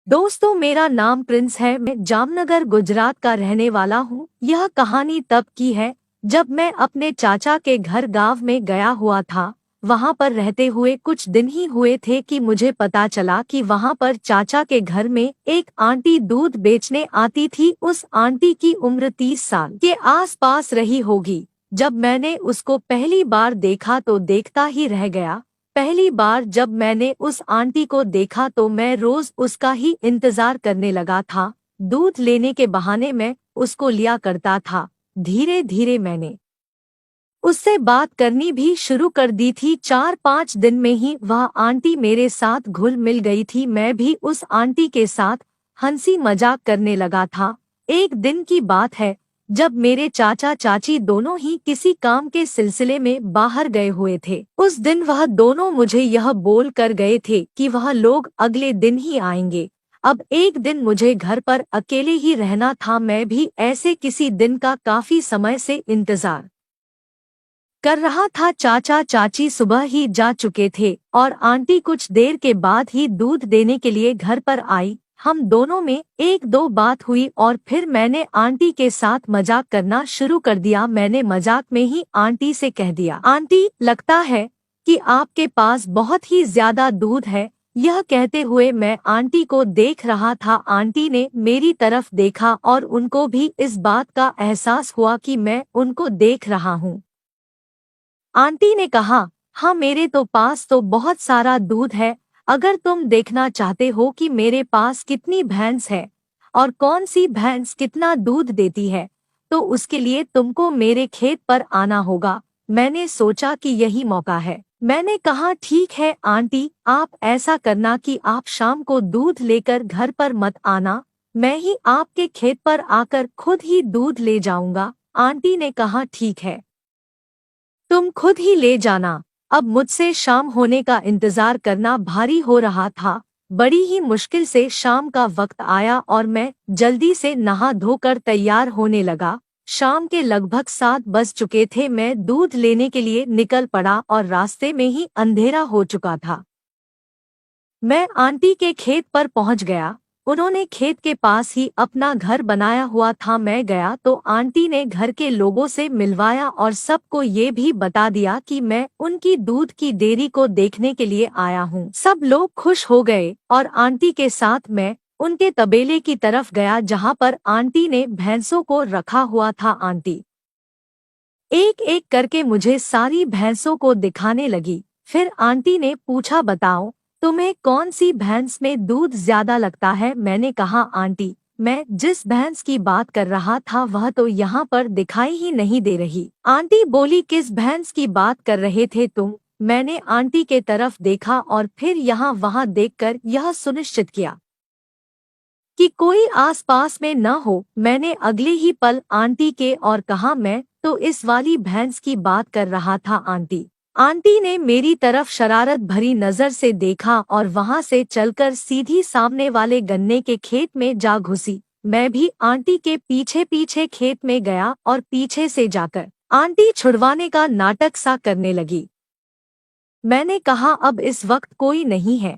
दोस्तों, मेरा नाम प्रिंस है। मैं जामनगर गुजरात का रहने वाला हूँ। यह कहानी तब की है जब मैं अपने चाचा के घर गांव में गया हुआ था। वहां पर रहते हुए कुछ दिन ही हुए थे कि मुझे पता चला कि वहां पर चाचा के घर में एक आंटी दूध बेचने आती थी। उस आंटी की उम्र 30 साल के आसपास रही होगी। जब मैंने उसको पहली बार देखा तो देखता ही रह गया। पहली बार जब मैंने उस आंटी को देखा तो मैं रोज उसका ही इंतजार करने लगा था। दूध लेने के बहाने मैं उसको लिया करता था। धीरे धीरे मैंने उससे बात करनी भी शुरू कर दी थी। 4-5 दिन में ही वह आंटी मेरे साथ घुल मिल गई थी। मैं भी उस आंटी के साथ हंसी मजाक करने लगा था। एक दिन की बात है जब मेरे चाचा चाची दोनों ही किसी काम के सिलसिले में बाहर गए हुए थे। उस दिन वह दोनों मुझे यह बोल कर गए थे कि वह लोग अगले दिन ही आएंगे। अब एक दिन मुझे घर पर अकेले ही रहना था। मैं भी ऐसे किसी दिन का काफी समय से इंतजार कर रहा था। चाचा चाची सुबह ही जा चुके थे और आंटी कुछ देर के बाद ही दूध देने के लिए घर पर आई। हम दोनों में एक दो बात हुई और फिर मैंने आंटी के साथ मजाक करना शुरू कर दिया। मैंने मजाक में ही आंटी से कह दिया, आंटी, लगता है कि आपके पास बहुत ही ज्यादा दूध है। यह कहते हुए मैं आंटी को देख रहा था। आंटी ने मेरी तरफ देखा और उनको भी इस बात का एहसास हुआ कि मैं उनको देख रहा हूँ। आंटी ने कहा, हाँ, मेरे तो पास तो बहुत सारा दूध है। अगर तुम देखना चाहते हो कि मेरे पास कितनी भैंस है और कौन सी भैंस कितना दूध देती है, तो उसके लिए तुमको मेरे खेत पर आना होगा। मैंने सोचा कि यही मौका है। मैंने कहा, ठीक है आंटी, आप ऐसा करना कि आप शाम को दूध लेकर घर पर मत आना। मैं ही आपके खेत पर आकर खुद ही दूध ले जाऊंगा। आंटी ने कहा, ठीक है, तुम खुद ही ले जाना। अब मुझसे शाम होने का इंतजार करना भारी हो रहा था। बड़ी ही मुश्किल से शाम का वक्त आया और मैं जल्दी से नहा धोकर तैयार होने लगा। शाम के लगभग 7 बज चुके थे। मैं दूध लेने के लिए निकल पड़ा और रास्ते में ही अंधेरा हो चुका था। मैं आंटी के खेत पर पहुंच गया। उन्होंने खेत के पास ही अपना घर बनाया हुआ था। मैं गया तो आंटी ने घर के लोगों से मिलवाया और सबको ये भी बता दिया कि मैं उनकी दूध की डेयरी को देखने के लिए आया हूँ। सब लोग खुश हो गए और आंटी के साथ मैं उनके तबेले की तरफ गया जहाँ पर आंटी ने भैंसों को रखा हुआ था। आंटी एक एक करके मुझे सारी भैंसों को दिखाने लगी। फिर आंटी ने पूछा, बताओ, तुम्हें कौन सी भैंस में दूध ज्यादा लगता है? मैंने कहा, आंटी, मैं जिस भैंस की बात कर रहा था वह तो यहाँ पर दिखाई ही नहीं दे रही। आंटी बोली, किस भैंस की बात कर रहे थे तुम? मैंने आंटी के तरफ देखा और फिर यहाँ वहाँ देखकर यह सुनिश्चित किया कि कोई आसपास में न हो। मैंने अगले ही पल आंटी के और कहा, मैं तो इस वाली भैंस की बात कर रहा था आंटी। आंटी ने मेरी तरफ शरारत भरी नजर से देखा और वहां से चलकर सीधी सामने वाले गन्ने के खेत में जा घुसी। मैं भी आंटी के पीछे पीछे खेत में गया और पीछे से जाकर आंटी छुड़वाने का नाटक सा करने लगी। मैंने कहा, अब इस वक्त कोई नहीं है।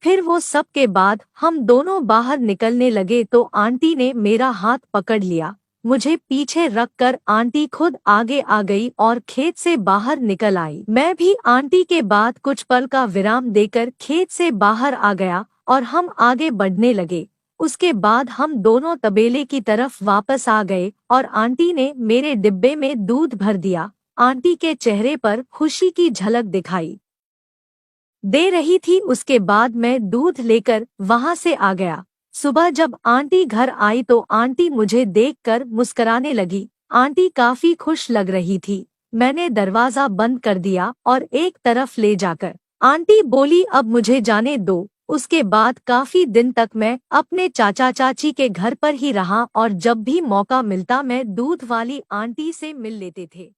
फिर वो सब के बाद हम दोनों बाहर निकलने लगे तो आंटी ने मेरा हाथ पकड़ लिया। मुझे पीछे रखकर आंटी खुद आगे आ गई और खेत से बाहर निकल आई। मैं भी आंटी के बाद कुछ पल का विराम देकर खेत से बाहर आ गया और हम आगे बढ़ने लगे। उसके बाद हम दोनों तबेले की तरफ वापस आ गए और आंटी ने मेरे डिब्बे में दूध भर दिया। आंटी के चेहरे पर खुशी की झलक दिखाई दे रही थी। उसके बाद मैं दूध लेकर वहां से आ गया। सुबह जब आंटी घर आई तो आंटी मुझे देखकर मुस्कुराने लगी। आंटी काफी खुश लग रही थी। मैंने दरवाजा बंद कर दिया और एक तरफ ले जाकर आंटी बोली, अब मुझे जाने दो। उसके बाद काफी दिन तक मैं अपने चाचा चाची के घर पर ही रहा और जब भी मौका मिलता मैं दूध वाली आंटी से मिल लेते थे।